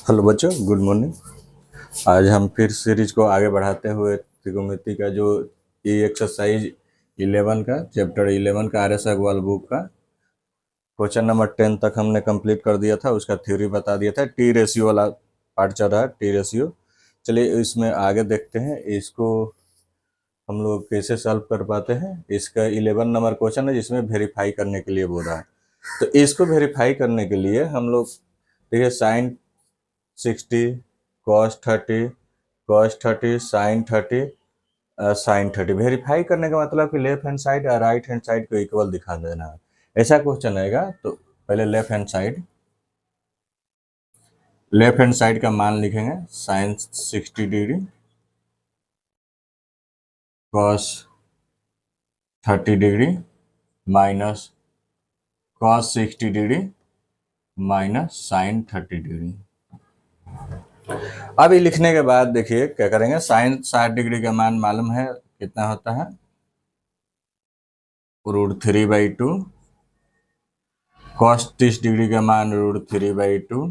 Hello बच्चों, good morning. आज हम फिर सीरीज को आगे बढ़ाते हुए त्रिकोणमिति का जो ये एक्सरसाइज 11 का चैप्टर 11 का आर.एस. अग्रवाल बुक का क्वेश्चन नंबर 10 तक हमने कंप्लीट कर दिया था। उसका थ्योरी बता दिया था। टी रेशियो वाला पार्ट चल रहा है, टी रेशियो। चलिए इसमें आगे देखते हैं इसको हम लोग कैसे सॉल्व कर पाते हैं। इसका 11 नंबर क्वेश्चन है जिसमें वेरीफाई करने के लिए बोल रहा है। तो इसको वेरीफाई करने के लिए हम लोग देखिए साइन 60 cos 30 sin 30 वेरीफाई करने का मतलब कि लेफ्ट हैंड साइड और राइट हैंड साइड को इक्वल दिखा देना है। ऐसा क्वेश्चन आएगा तो पहले लेफ्ट हैंड साइड का मान लिखेंगे sine 60 degree cos 30 degree minus cos 60 degree minus sine 30 degree. अब ये लिखने के बाद देखिए क्या करेंगे। साइन 60 डिग्री का मान मालूम है कितना होता है, √3/2। cos 30 डिग्री का मान √3/2।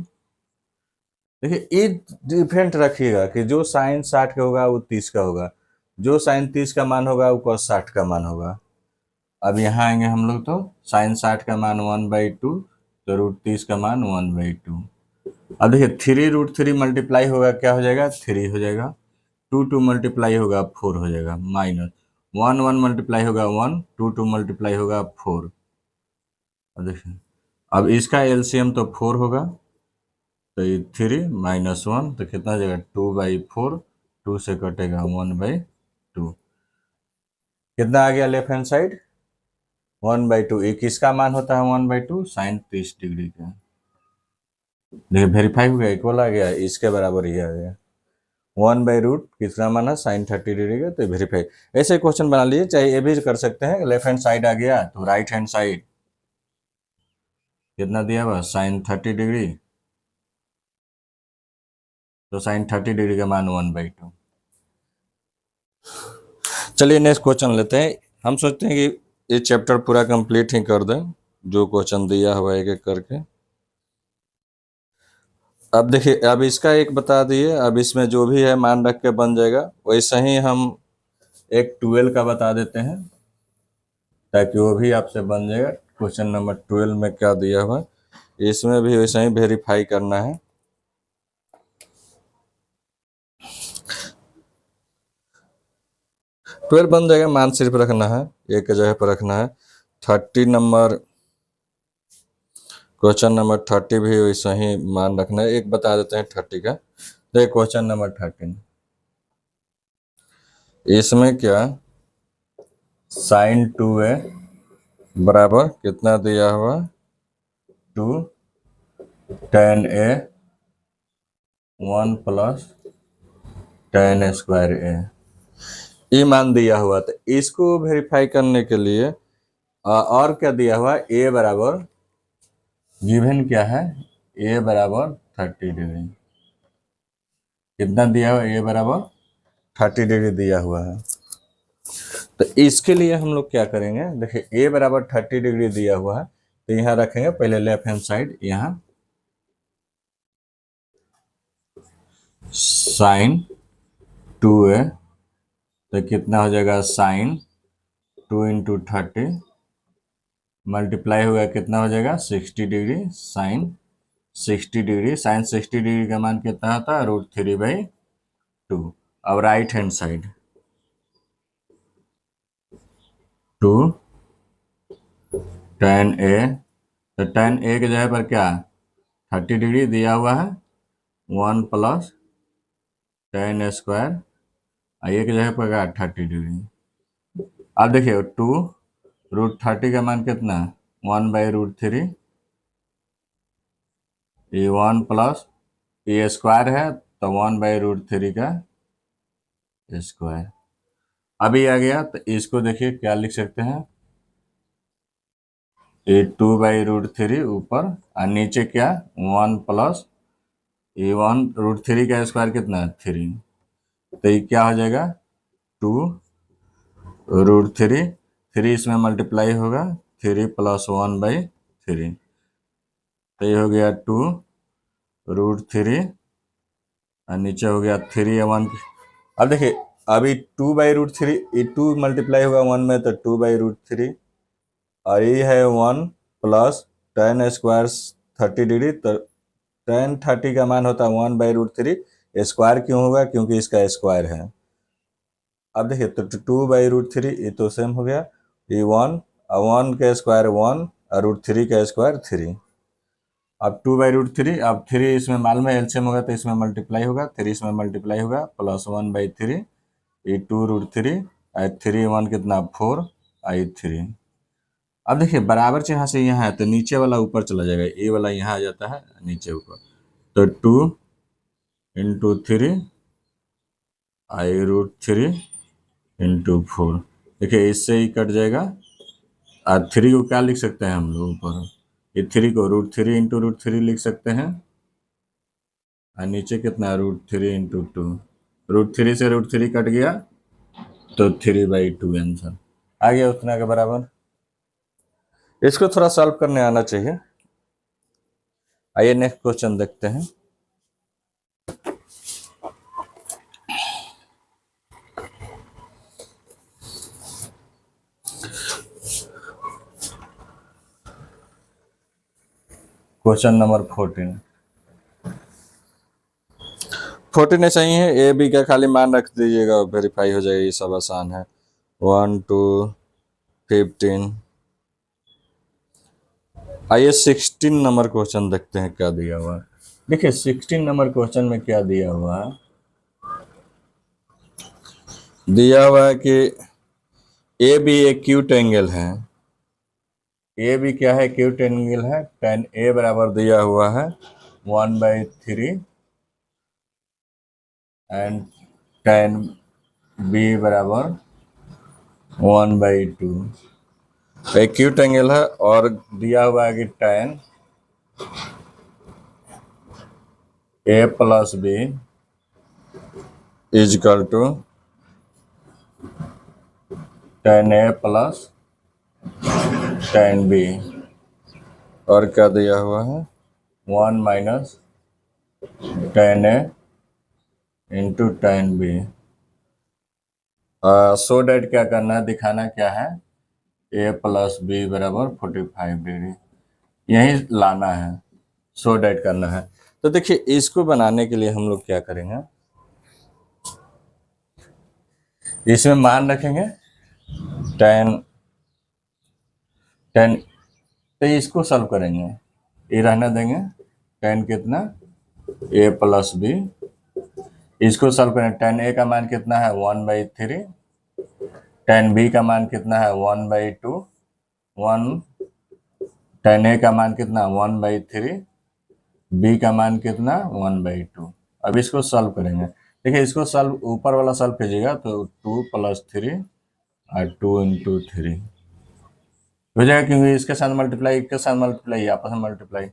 देखिए ये डिफरेंट रखिएगा कि जो साइन 60 का होगा वो 30 का होगा, जो साइन 30 का मान होगा वो cos 60 का मान होगा। अब यहाँ आएंगे हम लोग तो साइन 60 का मान 1/2 तो √30 का मान 1/2। अब देखिए 3√3 मल्टीप्लाई होगा क्या हो जाएगा, 3 हो जाएगा। 2 मल्टीप्लाई होगा 4 हो जाएगा। माइनस 1 मल्टीप्लाई होगा 1, 2 मल्टीप्लाई होगा 4। अब देखिए अब इसका एलसीएम तो 4 होगा तो ये 3 माइनस 1 तो कितना हो जाएगा 2/4। 2 से कटेगा 1/2। कितना आ गया लेफ्ट हैंड साइड 1/2। ये किसका मान होता है 1/2, साइन 30 डिग्री का। देखिए वेरीफाई हो गया, इक्वल आ गया, इसके बराबर ही आ गया। 1/√, किसका मान है साइन 30 डिग्री का, तो वेरीफाई। ऐसे क्वेश्चन बना लीजिए, चाहे ये भी कर सकते हैं। लेफ्ट हैंड साइड आ गया तो राइट हैंड साइड कितना दिया हुआ साइन 30 डिग्री, तो साइन 30 डिग्री का मान 1/2। चलिए नेक्स्ट क्वेश्चन लेते हैं। हम सोचते हैं कि ये चैप्टर पूरा कंप्लीट ही कर दें, जो क्वेश्चन दिया हुआ है एक एक करके। अब देखिए अब इसका एक बता दिए, अब इसमें जो भी है मान रख के बन जाएगा। वैसे ही हम एक 12 का बता देते हैं ताकि वो भी आपसे बन जाएगा। क्वेश्चन नंबर 12 में क्या दिया हुआ है इसमें भी वैसे ही वेरीफाई करना है। 12 बन जाएगा, मान सिर्फ रखना है, एक जगह पर रखना है। 30 नंबर क्वेश्चन नंबर 30 भी वैसे ही मान रखना है। एक बता देते हैं 30 का। देखिए क्वेश्चन नंबर 13 इसमें क्या साइन 2a बराबर कितना दिया हुआ 2 tan a 1 plus tan square a, ये मान दिया हुआ। तो इसको वेरीफाई करने के लिए और क्या दिया हुआ a बराबर गिवन क्या है, a बराबर 30 डिग्री। कितना दिया हुआ a बराबर 30 डिग्री दिया हुआ है। तो इसके लिए हम लोग क्या करेंगे, देखिए a बराबर 30 डिग्री दिया हुआ है तो यहाँ रखेंगे पहले लेफ्ट हैंड साइड, यहाँ साइन 2a तो कितना हो जाएगा साइन 2 इंटू 30 मल्टीप्लाई होगा कितना हो जाएगा 60 degree sine 60 degree. Sine 60 degree का मान कितना होता है √3/2। अब right hand side 2 tan a, तो tan a की जगह पर क्या 30 डिग्री दिया हुआ है 1 प्लस tan स्क्वायर, a की जगह पर क्या 30 डिग्री। अब देखिए 2 √30 का मान कितना 1/√3, ये 1 प्लस ये स्क्वायर है तो 1/√3 का स्क्वायर। अभी आ गया तो इसको देखिए क्या लिख सकते हैं, ये 2/√3 ऊपर और नीचे क्या 1 प्लस ये 1√3 का स्क्वायर कितना है 3, तो ये क्या हो जाएगा 2√3, 3 इसमें मल्टीप्लाई होगा 3 प्लस 1/3, तो ये हो गया 2√3 और नीचे हो गया 3 अब देखिए, अभी 2/√3, ये 2 मल्टीप्लाई होगा 1 में तो 2/√3, और ये है 1 प्लस tan स्क्वायर 30 डिग्री, तो tan 30 का मान होता है 1/√3। स्क्वायर क्यों होगा? क्योंकि इसका स्क्वायर है। अब देखिए, तो 2/√3 ये तो सेम हो गया, ये 1, और 1 का स्क्वायर 1, और √3 का स्क्वायर 3। अब 2/√3, अब 3 इसमें मालूम में एलसीएम होगा तो इसमें मल्टीप्लाई होगा, 3 इसमें मल्टीप्लाई होगा, प्लस 1/3, ये 2√3, और 3 1 कितना 4, आई 3। अब देखिए, बराबर चिन्ह से यहाँ है तो नीचे वाला ऊपर चला जाएगा, ये वाला यहाँ आ जाता है नीचे ऊपर, तो 2 × 3 आई √3 × 4। देखिए, इससे ही कट जाएगा, और 3 को क्या लिख सकते हैं हम लोग ऊपर, ये 3 को √3 × √3 लिख सकते हैं, और नीचे कितना √3 × 2, √3 से √3 कट गया तो 3/2 आंसर आ गया उतना के बराबर। इसको थोड़ा सॉल्व करने आना चाहिए। आइए नेक्स्ट क्वेश्चन देखते हैं। क्वेश्चन नंबर 14 ऐसा ही है, ए बी का खाली मान रख दीजिएगा, वेरीफाई हो जाएगा, ये सब आसान है। 1 2 15। आइए 16 नंबर क्वेश्चन देखते हैं क्या दिया हुआ है। देखिए 16 नंबर क्वेश्चन में क्या दिया हुआ है, दिया हुआ है कि ए बी एक्यूट एंगल है। ए बी क्या है? एक्यूट एंगल है। tan ए बराबर दिया हुआ है 1/3, एंड tan बी बराबर 1/2। एक्यूट एंगल है, और दिया हुआ है कि tan A plus B is equal to tan A plus tan B, और क्या दिया हुआ है 1 minus tan A into tan B. So that क्या करना है, दिखाना क्या है, ए प्लस बी बराबर 45 डिग्री, यही लाना है, सो डेट करना है। तो देखिए, इसको बनाने के लिए हम लोग क्या करेंगे, इसमें मान रखेंगे tan tan, तो इसको सॉल्व करेंगे, ये रहने देंगे, tan कितना ए प्लस बी, इसको सॉल्व करें, tan ए का मान कितना है 1/3, tan बी का मान कितना है 1/2, 1 tan ए का मान कितना 1/3, बी का मान कितना 1/2। अब इसको सॉल्व करेंगे, देखिए इसको सॉल्व, ऊपर वाला सॉल्व कीजिएगा तो 2 + 3 और 2 × 3 हो जाएगा, क्योंकि इसके साथ मल्टीप्लाई, इसके साथ मल्टीप्लाई, आपस में मल्टीप्लाई।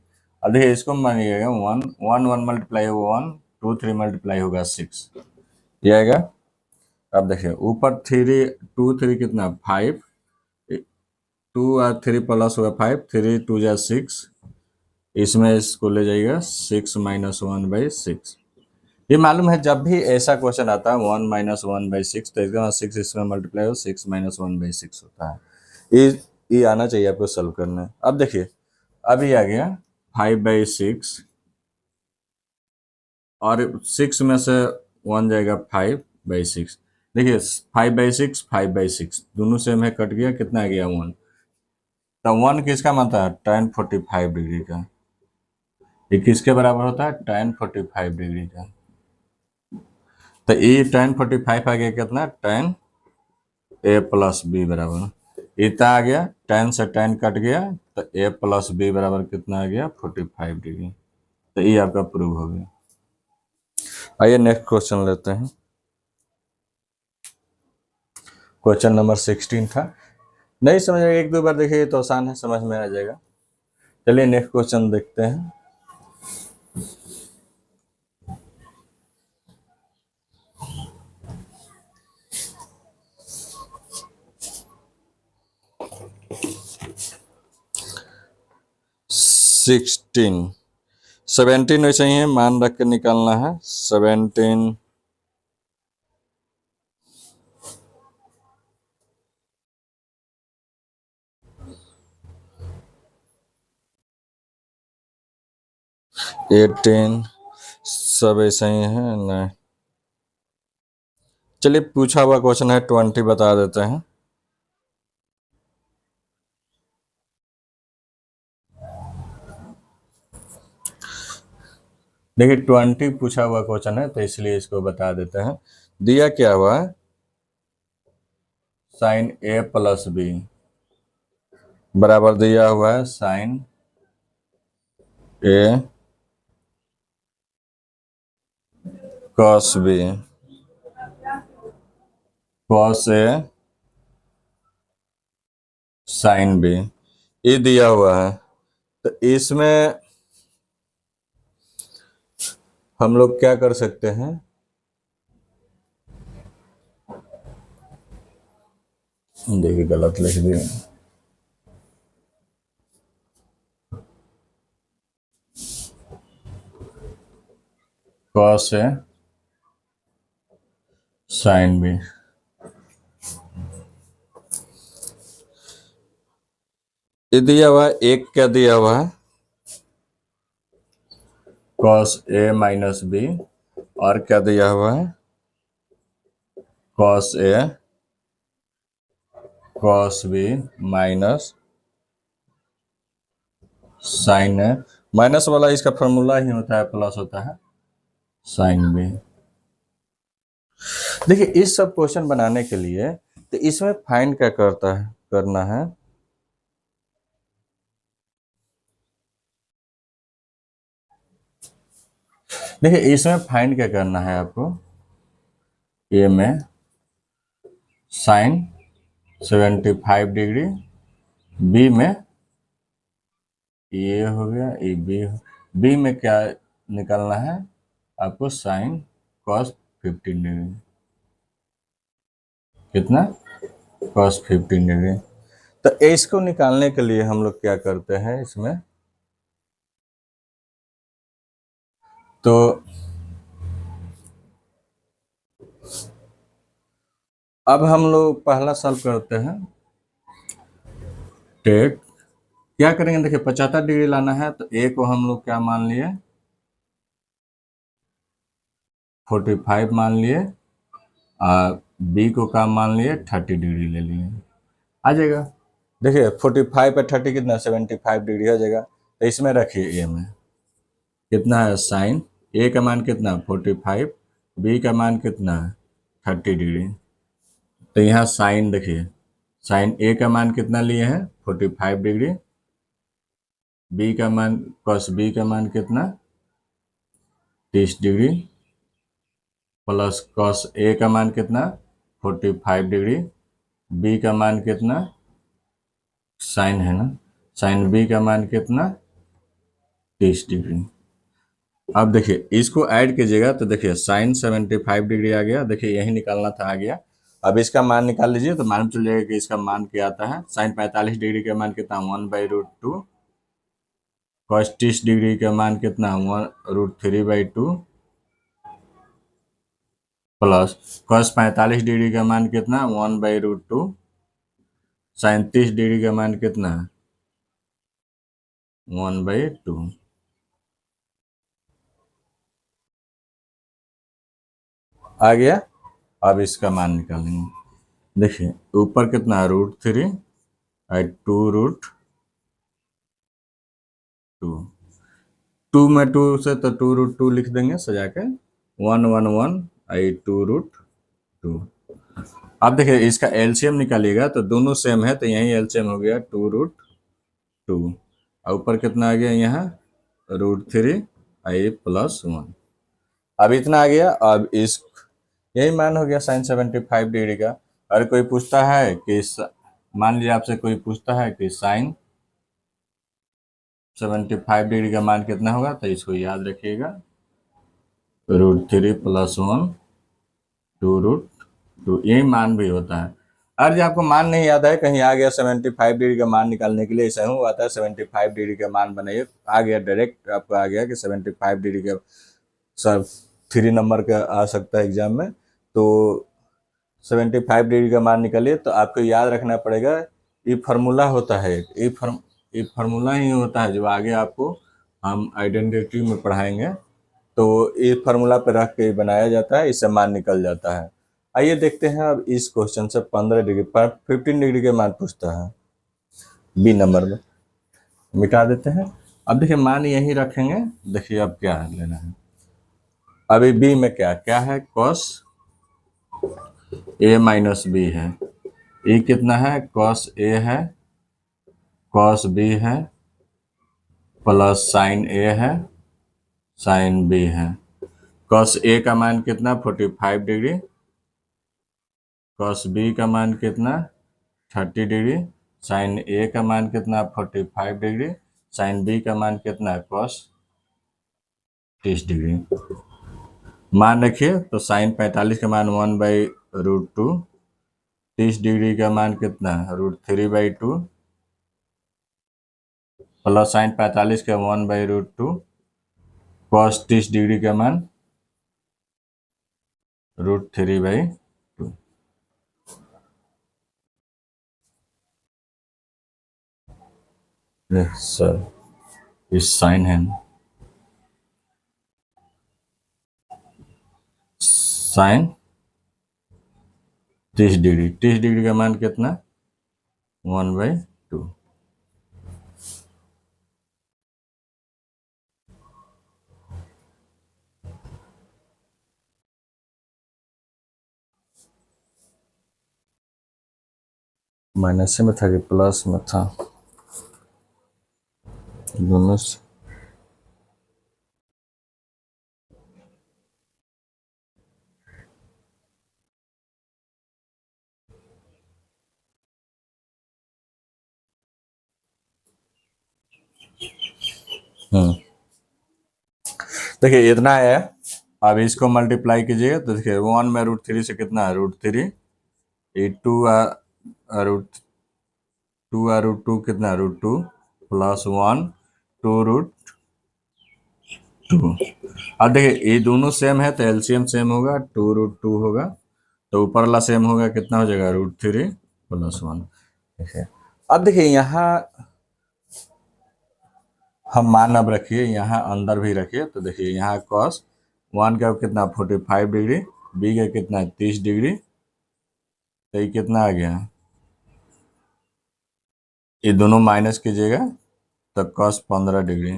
अब देखिए इसको मानिएगा 1 1 1 मल्टीप्लाई होगा 1, 2 3 मल्टीप्लाई होगा 6, ये आएगा। अब देखिए ऊपर 3 2 3 कितना 5, 2 और 3 प्लस होगा 5, 3 2 जा 6, इसमें इसको ले जाइएगा 6 - 1/6। ये मालूम है जब भी ऐसा क्वेश्चन आता है 1 - 1/6, तो इसका 6 इसमें मल्टीप्लाई हो 6 - 1/6 होता है। ये ये आना चाहिए आपको सॉल्व करना। अब देखिए, अभी आ गया 5/6, और 6 में से 1 जाएगा 5/6। देखिए 5/6 5/6 दोनों सेम है, कट गया, कितना आ गया 1। तो 1 किसका बनता है tan 45 डिग्री का, ये किसके बराबर होता है tan 45 डिग्री का। तो ये tan 45 आ गया कितना, tan ए प्लस बी बराबर, इतना आ गया, tan से tan कट गया, तो ए प्लस बी बराबर कितना आ गया 45 डिग्री। तो ये आपका प्रूव हो गया। आइए नेक्स्ट क्वेश्चन लेते हैं। क्वेश्चन नंबर 16 था, नहीं समझ आएगा, एक दो बार देखिए तो आसान है, समझ में आ जाएगा। चलिए नेक्स्ट क्वेश्चन देखते हैं। 17 वैसे ही है, मान रख के निकालना है। 17 18 सब ऐसे ही है। नहीं, चलिए पूछा हुआ क्वेश्चन है 20 बता देते हैं। देखिए 20 पूछा हुआ क्वेश्चन है तो इसलिए इसको बता देते हैं। दिया क्या हुआ है, साइन ए प्लस बी बराबर दिया हुआ है sign A cos B cos A sine B, ये दिया हुआ है। तो इसमें हम लोग क्या कर सकते हैं, देखिए गलत लिख दिए, कॉस ए साइन बी। ये दिया हुआ है, एक क्या दिया हुआ है, कॉस ए माइनस बी, और क्या दिया हुआ है, cos A cos B minus sign A. Minus वाला इसका फॉर्मूला ही होता है, प्लस होता है साइन बी। देखिए इस सब क्वेश्चन बनाने के लिए तो इसमें फाइंड क्या करता है, करना है, देखिए इसमें फाइंड क्या करना है आपको, ए में साइन 75 डिग्री, बी में ये हो गया, ये बी में क्या निकालना है आपको, साइन कॉस 15 डिग्री, कितना, कॉस 15 डिग्री। तो इसको निकालने के लिए हम लोग क्या करते हैं इसमें, तो अब हम लोग पहला सॉल्व करते हैं। टेक क्या करेंगे, देखिए 75 डिग्री लाना है तो ए को हम लोग क्या मान लिए, 45 मान लिए, और बी को क्या मान लिए, 30 डिग्री ले लिए, आ जाएगा। देखिए 45 पर 30 कितना, 75 डिग्री हो जाएगा। तो इसमें रखिए ए में कितना है, साइन ए का मान कितना 45, बी का मान कितना है 30 डिग्री। तो यहाँ साइन देखिए, साइन ए का मान कितना लिए हैं 45 डिग्री, बी का मान कॉस बी का मान कितना 30 डिग्री, प्लस कॉस ए का मान कितना 45 डिग्री, बी का मान कितना, साइन है ना, साइन बी का मान कितना 30 डिग्री। अब देखिए इसको ऐड कीजिएगा तो देखिए साइन 75 डिग्री आ गया, देखिए यही निकालना था, आ गया। अब इसका मान निकाल लीजिए तो मालूम चल जाएगा कि इसका मान क्या आता है। साइन 45 डिग्री का मान कितना, 1/√2, कॉस 30 डिग्री का मान कितना 1√3/2, प्लस कॉस 45 डिग्री का मान कितना 1/√2, साइन 30 डिग्री का मान कितना 1/2। आ गया। अब इसका मान निकालेंगे, देखिए ऊपर कितना है √3 और 2√2, 2 में 2 से तो 2√2 लिख देंगे सजा के, 1 1 1 आई 2√2। अब देखिए इसका एलसीएम निकालिएगा तो दोनों सेम है तो यही एलसीएम हो गया 2√2, और ऊपर कितना आ गया यहाँ √3 आई +1। अब इतना आ गया। अब इस यही मान हो गया साइन 75 डिग्री का। अगर कोई पूछता है कि मान लीजिए आपसे कोई पूछता है कि साइन 75 डिग्री का मान कितना होगा, तो इसको याद रखिएगा √3 + 1 2√2, यही मान भी होता है। और जो आपको मान नहीं याद है, कहीं आ गया 75 डिग्री का मान निकालने के लिए ऐसा हूँ आता है 75 डिग्री का मान बनाइए, आ गया डायरेक्ट आपको आ गया कि 75 डिग्री का सर 3 नंबर का आ सकता है एग्जाम में। तो 75 डिग्री का मान निकालिए, तो आपको याद रखना पड़ेगा ये फार्मूला होता है, ये फार्मूला ही होता है जो आगे आपको हम आइडेंटिटी में पढ़ाएंगे। तो ये फार्मूला पे रख के बनाया जाता है, इससे मान निकल जाता है। आइए देखते हैं अब इस क्वेश्चन से 15 डिग्री पर 15 डिग्री के मान पूछता है बी नंबर में। मिटा देते हैं। अब देखिए मान यही रखेंगे। देखिए अब क्या लेना है, अभी बी में क्या क्या है, कॉस ए माइनस बी है। ए कितना है, कॉस ए है, कॉस बी है, प्लस साइन ए है, साइन बी है। कॉस ए का मान कितना 45 डिग्री, कॉस बी का मान कितना 30 डिग्री, साइन ए का मान कितना 45 डिग्री, साइन बी का मान कितना कॉस 30 डिग्री। मान रखिए तो साइन 45 का मान 1/√2, 30 डिग्री का मान कितना √3/2, प्लस साइन 45 का 1/√2, कॉस 30 डिग्री का मान √3/2। सर इस साइन है ना, साइन 30 डिग्री, 30 डिग्री का मान कितना 1/2। माइनस में था कि प्लस में था, दोनों से। देखिए इतना है, अब इसको मल्टीप्लाई कीजिएगा तो देखिए 1/√3 से कितना है √3, ये 2/√2 कितना √2 प्लस 1 2√2। अब देखिए ये दोनों सेम है तो एलसीएम सेम होगा, 2√2 होगा, तो ऊपर वाला सेम होगा, कितना हो जाएगा √3 प्लस 1। देखिए अब देखिए यहाँ हम मान अब रखिए, यहाँ अंदर भी रखिए, तो देखिए यहाँ कॉस 1 का कितना 45 डिग्री, बी का कितना 30 डिग्री, तो ये कितना आ गया, ये दोनों माइनस कीजिएगा तो कॉस 15 डिग्री,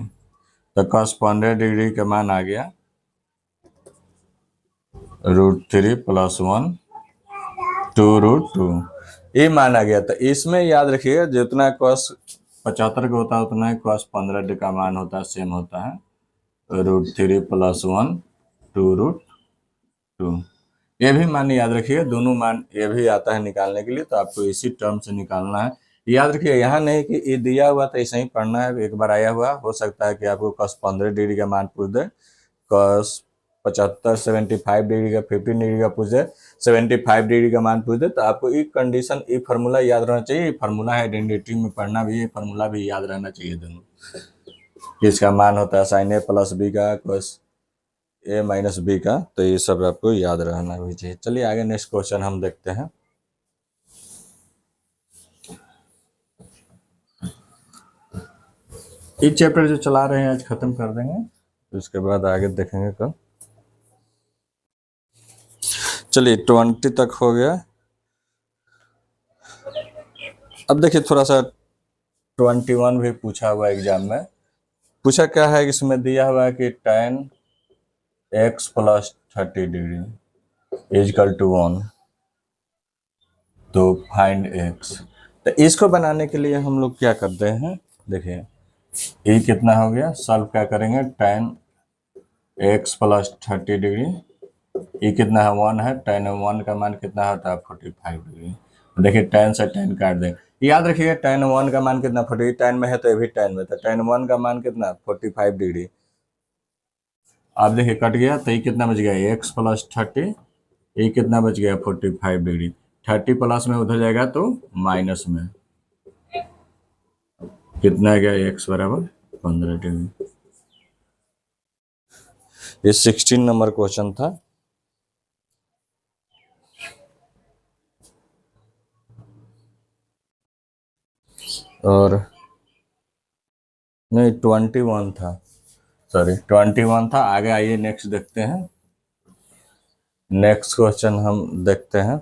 तो कॉस 15 डिग्री का मान आ गया √3 प्लस 1 2√2। ये मान आ गया। तो इसमें याद रखिएगा जितना कॉस 75 का होता है उतना ही कॉस 15 का मान होता है, सेम होता है, √3 प्लस 1 2√2। ये भी मान याद रखिए, दोनों मान ये भी आता है निकालने के लिए, तो आपको इसी टर्म से निकालना है। याद रखिए यहाँ नहीं कि ये दिया हुआ तो ऐसे ही पढ़ना है, एक बार आया हुआ हो सकता है कि आपको कॉस 15 डिग्री का मान पूछ दे, कॉस 75 डिग्री का 15 डिग्री का पूछ दे, 75 डिग्री का मान पूछ दे, तो आपको ये कंडीशन ये फार्मूला याद रहना चाहिए। ये फार्मूला है आइडेंटिटी में पढ़ना भी, ये फार्मूला भी याद रहना चाहिए दोनों, किसका मान होता है साइन ए प्लस बी का, कॉस ए माइनस बी का, तो ये सब आपको याद रहना भी चाहिए। चलिए आगे नेक्स्ट क्वेश्चन हम देखते हैं। ये चैप्टर जो चला रहे हैं आज खत्म कर देंगे, तो उसके बाद आगे देखेंगे कल। चलिए 20 तक हो गया। अब देखिए थोड़ा सा 21 भी पूछा हुआ एग्जाम में। पूछा क्या है, इसमें दिया हुआ है कि tan x plus 30 degree is equal to 1, तो फाइंड x। तो इसको बनाने के लिए हम लोग क्या करते हैं, देखिए ये कितना हो गया, सॉल्व क्या करेंगे, tan x प्लस 30 डिग्री, ये कितना है 1 है, tan 1 का मान कितना होता है 45 डिग्री। देखिए tan से tan काट दें, याद रखिएगा tan 1 का मान कितना 40, tan में है तो ये भी tan में, तो tan 1 का मान कितना 45 डिग्री। आप देखिए कट गया, तो ये कितना बच गया x प्लस 30, ये कितना बच गया 45 डिग्री। 30 प्लस में उधर जाएगा तो माइनस में, कितना आ गया x बराबर 15 डिग्री। ये 16 नंबर क्वेश्चन था। और नहीं 21 था, सॉरी 21 था। आगे आइए नेक्स्ट देखते हैं। नेक्स्ट क्वेश्चन हम देखते हैं।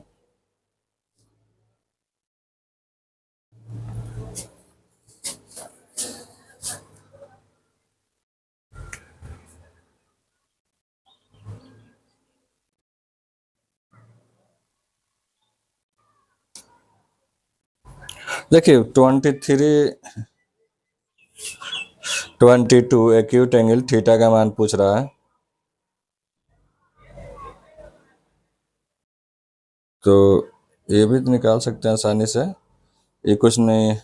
देखिए 22 एक्यूट एंगल थीटा का मान पूछ रहा है, तो ये भी निकाल सकते हैं आसानी से, ये कुछ नहीं।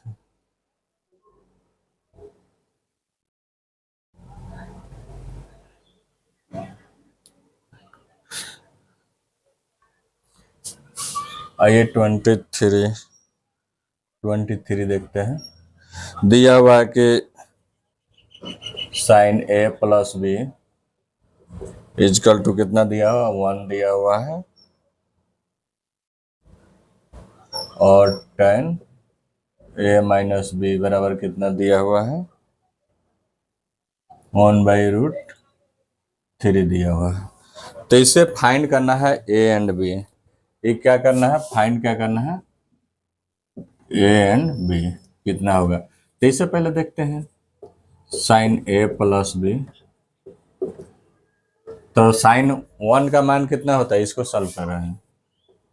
आइए 23 देखते हैं। दिया हुआ है कि sine A plus B equal to कितना दिया हुआ, 1 दिया हुआ है, और tan ए माइनस बी बराबर कितना दिया हुआ है, 1/√3 दिया हुआ है। तो इसे फाइंड करना है ए एंड बी। ये क्या करना है, फाइंड क्या करना है, ए एंड बी कितना होगा। तो इससे पहले देखते हैं साइन ए प्लस बी। तो साइन 1 का मान कितना होता है, इसको सॉल्व कर रहे हैं।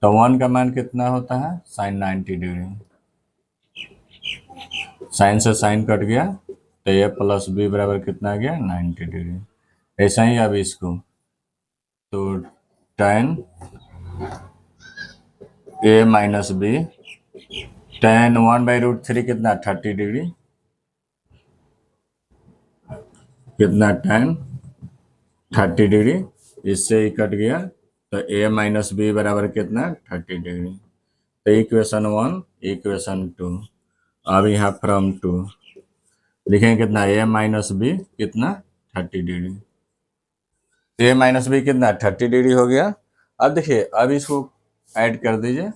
तो 1 का मान कितना होता है, साइन 90 डिग्री। साइन से साइन कट गया तो ए प्लस बी बराबर कितना आ गया, 90 डिग्री। ऐसा ही अब इसको, तो tan ए माइनस बी, tan 1/√3 कितना 30 डिग्री, कितना tan 30 डिग्री, इससे ही कट गया तो ए माइनस बी बराबर कितना 30 डिग्री। तो इक्वेशन 1 इक्वेशन 2। अब यहाँ फ्रॉम 2 लिखेंगे कितना, ए माइनस बी कितना 30 डिग्री। ए माइनस बी कितना 30 डिग्री हो गया। अब देखिए अब इसको ऐड कर दीजिए,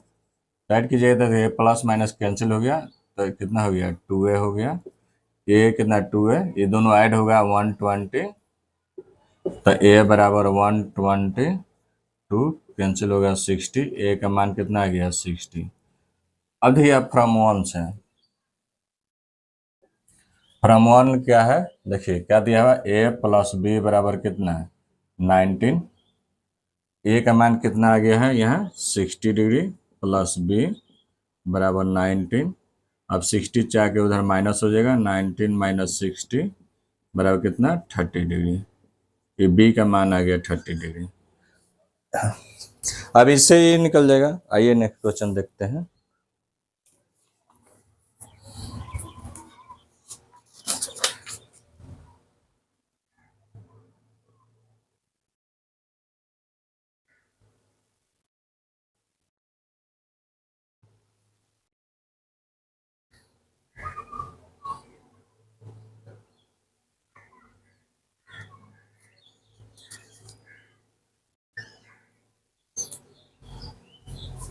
ऐड कीजिए तो ये प्लस माइनस कैंसिल हो गया, तो कितना हो गया 2a हो गया। ये कितना 2a, ये दोनों ऐड होगा 120, तो a बराबर 120, 2 कैंसिल होगा 60, a का मान कितना आ गया 60। अब देखिए फ्रॉम 1 से, फ्रॉम 1 क्या है, देखिए क्या दिया हुआ, a प्लस बी बराबर कितना है 19, a का मान कितना आ गया है यहाँ 60 डिग्री, प्लस b बराबर 19। अब 60 चाह के उधर माइनस हो जाएगा, 19 माइनस 60 बराबर कितना 30 डिग्री। ये b का मान आ गया 30 डिग्री। अब इससे ये निकल जाएगा। आइए नेक्स्ट क्वेश्चन देखते हैं।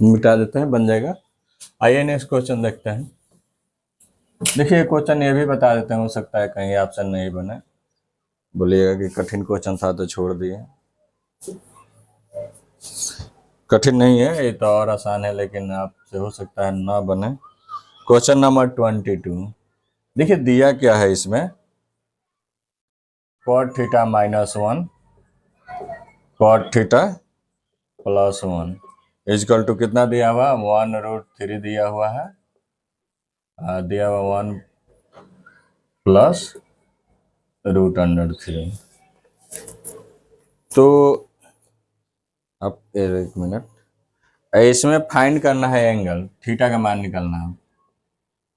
मिटा देते हैं, बन जाएगा। आइए नेक्स्ट क्वेश्चन देखते हैं। देखिए क्वेश्चन ये भी बता देते हैं, हो सकता है कहीं ऑप्शन नहीं बने, बोलिएगा कि कठिन क्वेश्चन था तो छोड़ दिए। कठिन नहीं है ये तो, और आसान है, लेकिन आपसे हो सकता है ना बने। Question number 22। देखिए दिया क्या है इसमें, cot theta minus 1 cot theta plus 1 equal to कितना दिया हुआ, 1√3 दिया हुआ है, दिया हुआ 1 प्लस √3। तो अब एक मिनट, इसमें फाइंड करना है एंगल, थीटा का मान निकालना है,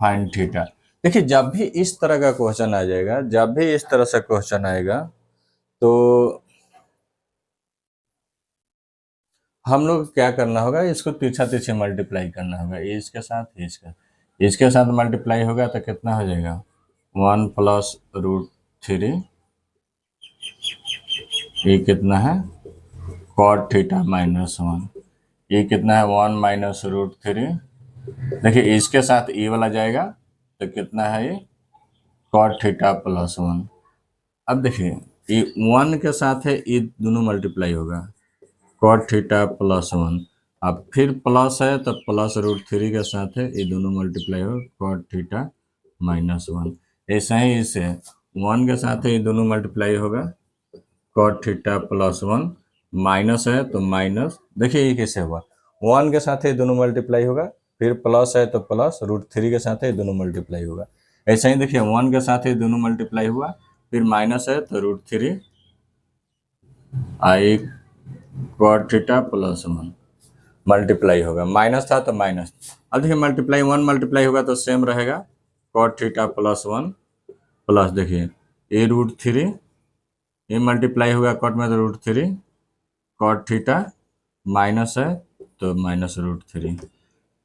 फाइंड थीटा। देखिए जब भी इस तरह का क्वेश्चन आ जाएगा, जब भी इस तरह से क्वेश्चन आएगा, तो हम लोग क्या करना होगा, इसको तिरछा तिरछे मल्टीप्लाई करना होगा, ये इसके साथ ये इसके साथ मल्टीप्लाई होगा तो कितना हो जाएगा, 1 + √3, ये कितना है cot थीटा -1, ये कितना है 1 - √3। देखिए इसके साथ ये वाला जाएगा तो कितना है ये cot थीटा +1। अब देखिए ये 1 के साथ है, ये दोनों मल्टीप्लाई होगा cot थीटा +1। अब फिर प्लस है तो +√3 के साथ है, ये दोनों मल्टीप्लाई होगा cot थीटा -1। ऐसा ही इसे 1 के साथ है, ये दोनों मल्टीप्लाई होगा cot थीटा +1, माइनस है तो माइनस, देखिए ये कैसे हुआ, 1 के साथ ये दोनों मल्टीप्लाई होगा, फिर प्लस है तो प्लस, √3 के साथ ये दोनों मल्टीप्लाई होगा। ऐसा ही देखिए 1 के साथ ये दोनों मल्टीप्लाई हुआ, फिर माइनस है तो √3 आई cot थीटा +1 मल्टीप्लाई होगा, माइनस था तो माइनस। अब देखिए मल्टीप्लाई 1 मल्टीप्लाई होगा तो सेम रहेगा cot थीटा +1 प्लस, देखिए ये √3, ये मल्टीप्लाई होगा cot में तो √3, cot थीटा माइनस है तो -√3।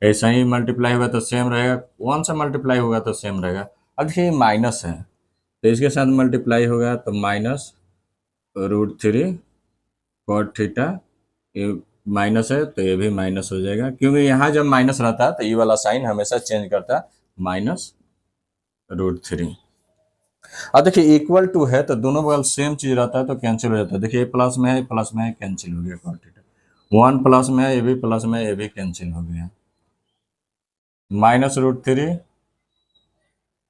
ऐसा ही मल्टीप्लाई होगा तो सेम रहेगा, 1 से मल्टीप्लाई होगा तो सेम रहेगा। अब देखिए माइनस है तो इसके साथ मल्टीप्लाई होगा तो -√3 cot थीटा, ये माइनस है तो ये भी माइनस हो जाएगा, क्योंकि यहाँ जब माइनस रहता है तो ये वाला साइन हमेशा चेंज करता है -√3। अब देखिए इक्वल टू है तो दोनों बगल सेम चीज रहता है तो कैंसिल हो जाता है। देखिए प्लस में है, प्लस में है, कैंसिल हो गया cot थीटा। 1 प्लस में है, ये भी प्लस में है, ये भी कैंसिल हो गया। -√3,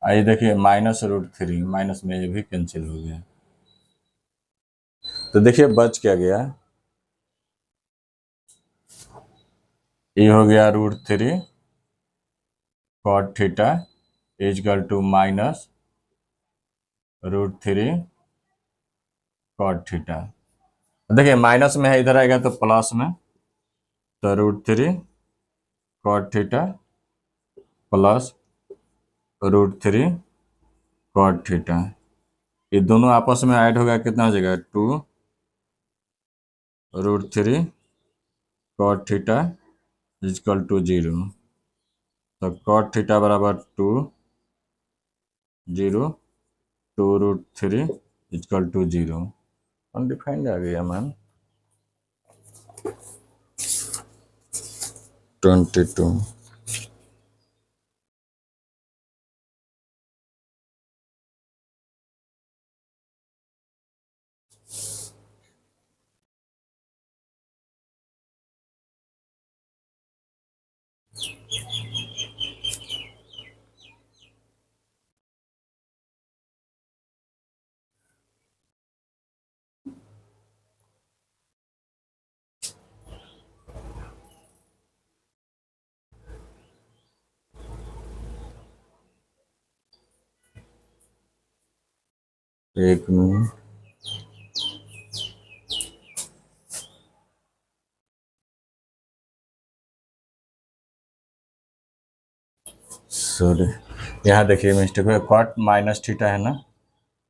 आइए देखिए -√3, माइनस में ये भी कैंसिल हो गया। तो देखिए बच क्या गया, ये हो गया √3 cot theta equal to -√3 cot theta. देखिए माइनस में है, इधर आएगा तो प्लस में, तो √3 cot theta plus √3 cot theta, ये दोनों आपस में ऐड होगा, कितना हो जाएगा 2 √3 cot थीटा इजकल टू 0। तो cot थीटा बराबर 2 0 2√3 इजकल टू 0। अनडिफाइंड आ गया मैम 22। एक मिनट, सॉरी, यहाँ देखिए मिस्टेक हुआ, कॉट माइनस थीटा है ना,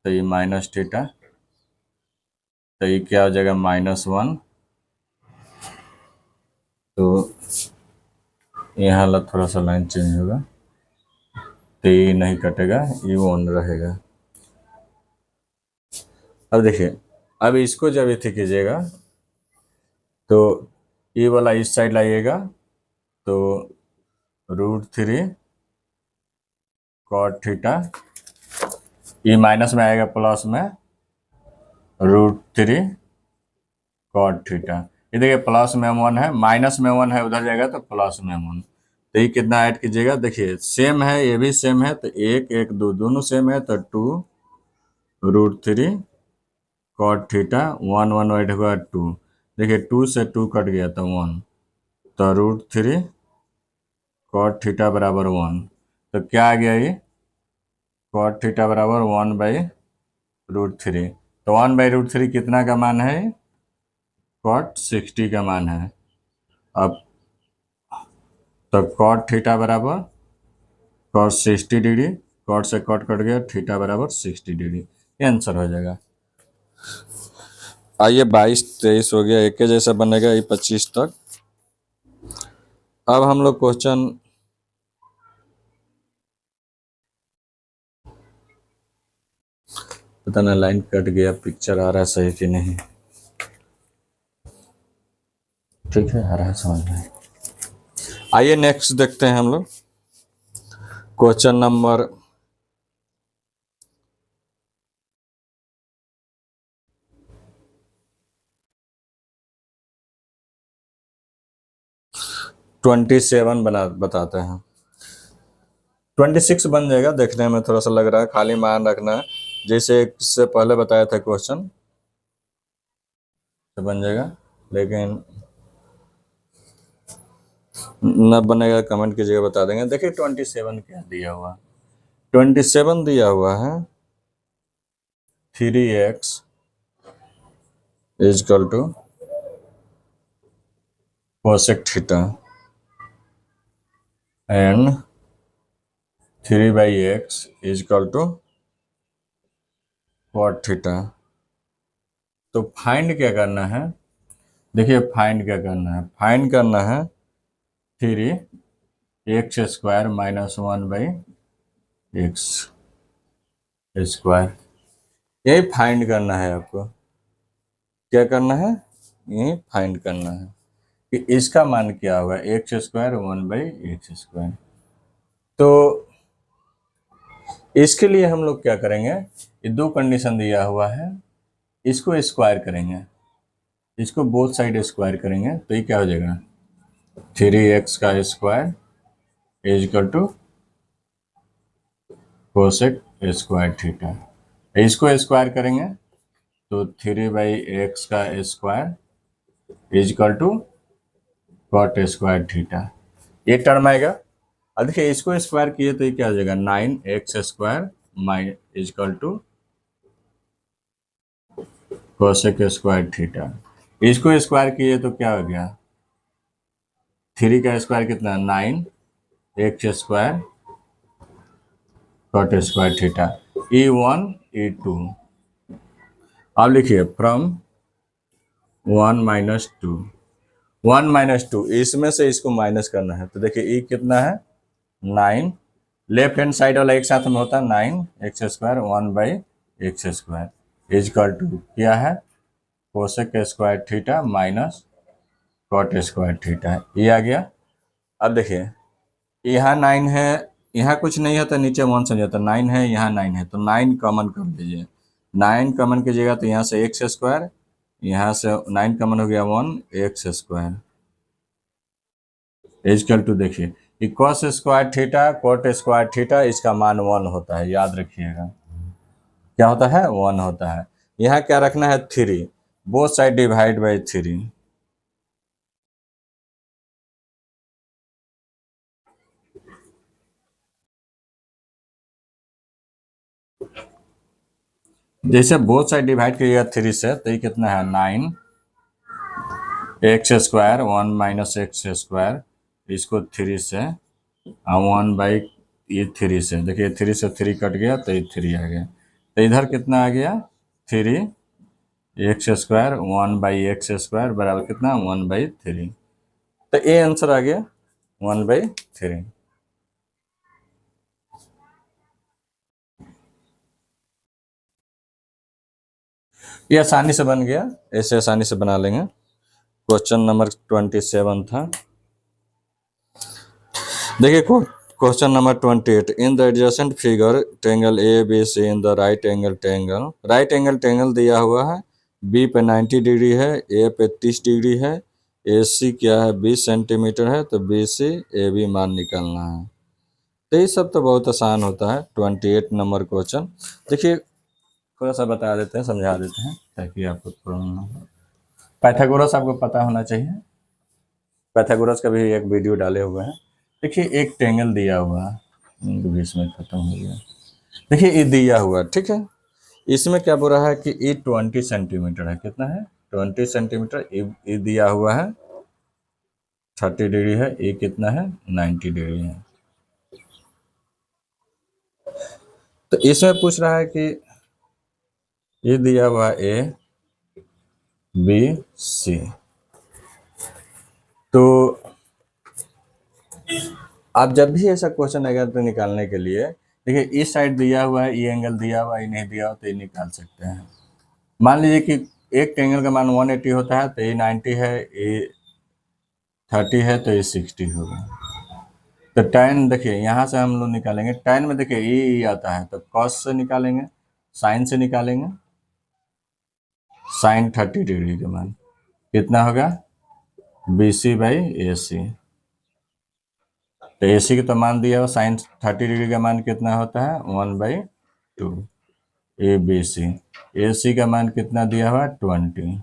तो ये माइनस थीटा, तो ये क्या हो जाएगा -1, तो यहाँ ला थोड़ा सा लाइन चेंज होगा, तो ये नहीं कटेगा, ये ऑन रहेगा। अब देखिए, अब इसको जब इथे कीजिएगा तो ये वाला इस साइड लाइएगा तो √3 cot थीटा, ये माइनस में आएगा प्लस में √3 cot थीटा। ये देखिए प्लस में 1 है, माइनस में 1 है, उधर जाएगा तो प्लस में 1। तो ये कितना ऐड कीजिएगा, देखिए सेम है, ये भी सेम है, तो 1 1 2 दोनों सेम है, तो 2 √3 cot थीटा, 1 1 ऐड हुआ 2, देखिए 2 से 2 कट गया तो 1, तो √3 cot थीटा बराबर 1। तो क्या आ गया ये cot थीटा बराबर 1/√3। तो 1/√3 कितना का मान है, cot 60 का मान है। अब तो cot थीटा बराबर cot 60 डिग्री, cot से cot कट गया, थीटा बराबर 60 डिग्री, ये आंसर हो जाएगा। आइए 22 23 हो गया, एक के जैसा बनेगा ये 25 तक। अब हम लोग क्वेश्चन पता ना लाइन कट गया, पिक्चर आ रहा है सही कि नहीं। ठीक है, आ रहा है समझ में। आइए नेक्स्ट देखते हैं हम लोग क्वेश्चन नंबर 27 बताते हैं। 26 बन जाएगा, देखने में थोड़ा सा लग रहा है, खाली मान रखना है। जैसे इससे पहले बताया था क्वेश्चन तो बन जाएगा, लेकिन न बनेगा कमेंट कीजिएगा, बता देंगे। देखिए 27 क्या दिया हुआ, 27 दिया हुआ है 3x equal to cosec theta and 3/x equal to cot theta. तो फाइंड क्या करना है, देखिए फाइंड क्या करना है, फाइंड करना है 3x² माइनस 1/x स्क्वायर। यही फाइंड करना है आपको, क्या करना है, यही फाइंड करना है कि इसका मान क्या होगा, x² 1/x²। तो इसके लिए हम लोग क्या करेंगे, ये दो कंडीशन दिया हुआ है, इसको स्क्वायर करेंगे, इसको बोथ साइड स्क्वायर करेंगे, तो ये क्या हो जाएगा 3x² equal to cosec square theta. इसको स्क्वायर करेंगे तो 3/x² equal to cot square theta, ये टर्म आएगा। अब देखिए इसको स्क्वायर किए तो ये क्या हो जाएगा 9x² माइ equal to cosec square theta. इसको स्क्वायर किए तो क्या हो गया, 3 का स्क्वायर कितना 9x² cot square theta E1 E2। अब लिखिए फ्रॉम 1 - 2 1 - 2 इसमें से इसको माइनस करना है, तो देखिए ई कितना है 9, लेफ्ट हैंड साइड वाला एक साथ में होता है 9x² 1/x² इजकल टू क्या है cosec square theta minus cot square theta, ये आ गया। अब देखिए यहाँ 9 है, यहाँ कुछ नहीं है तो नीचे 1 से जाता, 9 है यहाँ 9 है तो 9 कॉमन कर लीजिए, 9 कॉमन कीजिएगा तो यहाँ से x², यहाँ से 9 कॉमन हो गया 1x² इजकल टू देखिए ये cos square theta cot square theta इसका मान 1 होता है, याद रखिएगा क्या होता है 1 होता है। यहाँ क्या रखना है 3, बोथ साइड डिवाइड बाई 3। जैसे बोथ साइड डिवाइड करिएगा 3 से तो ये कितना है 9x² 1 - x², इसको 3 से 1/3 से, देखिए 3 से 3 कट गया तो ये 3 आ गया, तो इधर कितना आ गया 3x² 1/x² बराबर कितना 1/3, तो ये आंसर आ गया 1/3। ये आसानी से बन गया, ऐसे आसानी से बना लेंगे। क्वेश्चन नंबर 27 था। देखिए question number 28, in the adjacent figure triangle A B C in the right angle triangle दिया हुआ है, बी पे 90 डिग्री है, ए पे 30 डिग्री है, ए सी क्या है 20 सेंटीमीटर है, तो बी सी ए बी मान निकालना है। तो ये सब तो बहुत आसान होता है। 28 नंबर क्वेश्चन देखिए थोड़ा सा बता देते हैं, समझा देते हैं ताकि आपको प्रॉब्लम ना हो। पाइथागोरस आपको पता होना चाहिए, पाइथागोरस का भी एक वीडियो डाले हुए हैं। देखिए एक ट्रायंगल दिया हुआ है, बीच में खत्म हो गया। देखिए ये दिया हुआ ठीक है, इसमें क्या बोल रहा है कि ये 20 सेंटीमीटर है, कितना है 20 सेंटीमीटर, ये दिया हुआ है 30 डिग्री है, ये कितना है 90 डिग्री है। तो इसमें पूछ रहा है कि ये दिया हुआ ए बी सी। तो आप जब भी ऐसा क्वेश्चन आएगा तो निकालने के लिए देखिए, इस साइड दिया हुआ है, ये एंगल दिया हुआ है, ये नहीं दिया हुआ तो ये निकाल सकते हैं। मान लीजिए कि एक एंगल का मान 180 होता है, तो ये 90 है, ये 30 है, तो ये 60 होगा। तो tan देखिए यहाँ से हम लोग निकालेंगे, tan में देखिए ये आता है तो cos से निकालेंगे, sin से निकालेंगे। sin 30 डिग्री का मान कितना होगा, BC बाई AC। तो AC का तो मान दिया हुआ, sin 30 डिग्री का मान कितना होता है 1/2 ABC। AC का मान कितना दिया हुआ 20,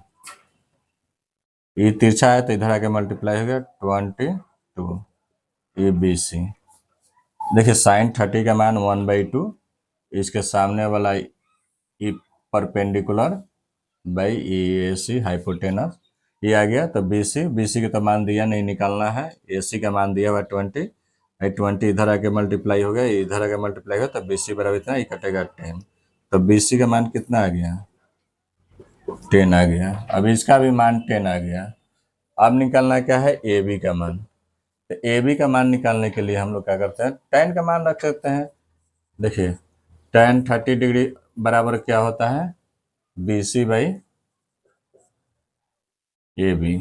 ये तिरछा है तो इधर आके मल्टीप्लाई हो गया 22 ABC। देखिए sin 30 का मान 1/2, इसके सामने वाला E perpendicular by AC hypotenuse, ये आ गया। तो BC का तो मान दिया नहीं, निकालना है। AC का मान दिया हुआ 20, 20 इधर आके मल्टीप्लाई हो गया, इधर आके मल्टीप्लाई हो, तो BC बराबर इतना, ये कटेगा 10। तो BC का मान कितना आ गया 10 आ गया। अब इसका भी मान 10 आ गया। अब निकालना क्या है AB का मान। तो AB का मान निकालने के लिए हम लोग क्या करते हैं, tan का मान रख सकते हैं। देखिए tan 30 डिग्री बराबर क्या होता है BC बाई AB।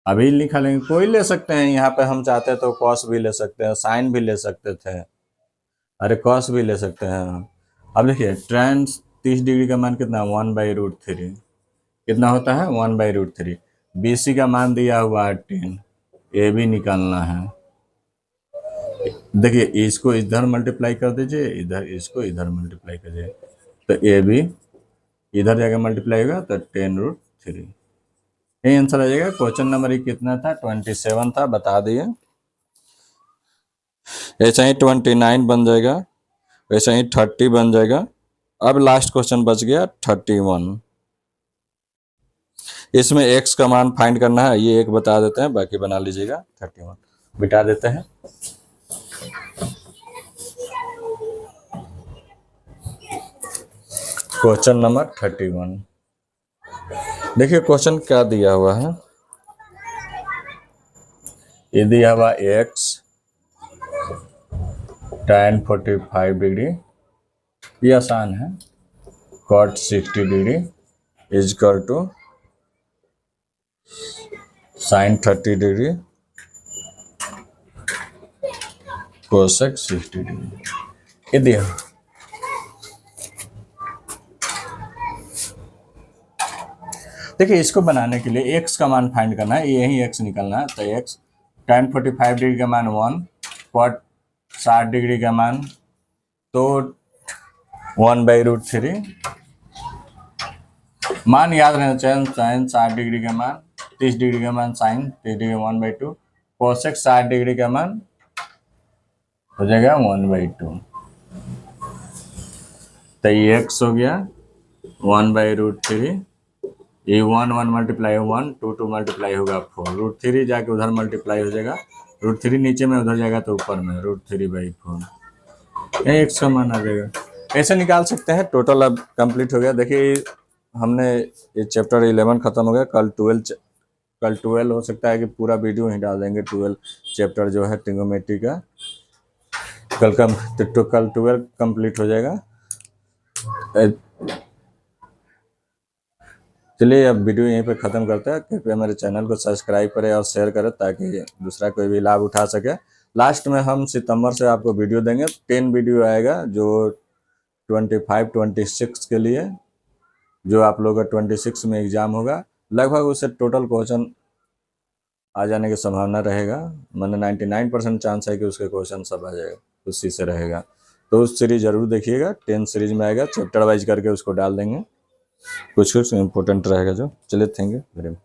अभी लिखा लेंगे, कोई ले सकते हैं, यहाँ पे हम चाहते हैं तो cos भी ले सकते हैं, sin भी ले सकते थे, अरे cos भी ले सकते हैं। अब देखिए tan 30 डिग्री का मान कितना 1/√3 कितना होता है 1/√3। BC का मान दिया हुआ है 10, AB निकालना है। देखिए इसको इधर मल्टीप्लाई कर दीजिए, इधर इसको इधर मल्टीप्लाई कर दीजिए, तो AB इधर जाकर मल्टीप्लाई होगा तो 10√3। यही आंसर आ जाएगा। क्वेश्चन नंबर ये कितना था 27 था, बता दिए। ऐसा ही 29 बन जाएगा, वैसे ही 30 बन जाएगा। अब लास्ट क्वेश्चन बच गया 31। इसमें x का मान फाइंड करना है, ये एक बता देते हैं, बाकी बना लीजिएगा। 31 बिठा देते हैं। क्वेश्चन नंबर 31, देखिए क्वेश्चन क्या दिया हुआ है। ये दिया हुआ x tan 45 डिग्री, ये आसान है, cot 60 degree is equal to sin 30 degree cosec 60 degree, ये दिया। देखिए इसको बनाने के लिए x का मान फाइंड करना है, यही x निकलना है। तो x tan 45 डिग्री का मान 1, cot 60 डिग्री का मान तो 1/√3, मान याद रहना चाहिए। sin 60 डिग्री का मान 30 डिग्री का मान sin 30 डिग्री 1/2, cosec 60 डिग्री का मान हो जाएगा 1/2। तो ये x हो गया 1/√3, ये 1 मल्टीप्लाई 1, 2 मल्टीप्लाई होगा 4, √3 जाके उधर मल्टीप्लाई हो जाएगा, √3 नीचे में उधर जाएगा तो ऊपर में √3/4, यही x का मान आ जाएगा। ऐसे निकाल सकते हैं। टोटल अब कंप्लीट हो गया। देखिए हमने ये चैप्टर 11 खत्म हो गया। कल 12 हो सकता है कि पूरा वीडियो ही डाल देंगे। 12 चैप्टर जो है ट्रिग्नोमेट्री का कल 12 कंप्लीट हो जाएगा। चलिए अब वीडियो यहीं पे ख़त्म करते हैं। कृपया मेरे चैनल को सब्सक्राइब करें और शेयर करें ताकि दूसरा कोई भी लाभ उठा सके। लास्ट में हम सितंबर से आपको वीडियो देंगे, 10 वीडियो आएगा जो 25-26 के लिए, जो आप लोगों का 26 में एग्ज़ाम होगा। लगभग उससे टोटल क्वेश्चन आ जाने की संभावना रहेगा, मैंने 99% चांस है कि उसके क्वेश्चन सब आ जाएगा, उसी से रहेगा। तो उस सीरीज ज़रूर देखिएगा, 10 सीरीज में आएगा, चैप्टर वाइज करके उसको डाल देंगे, कुछ कुछ इम्पोर्टेंट रहेगा जो। चलिए थैंक यू वेरी मच।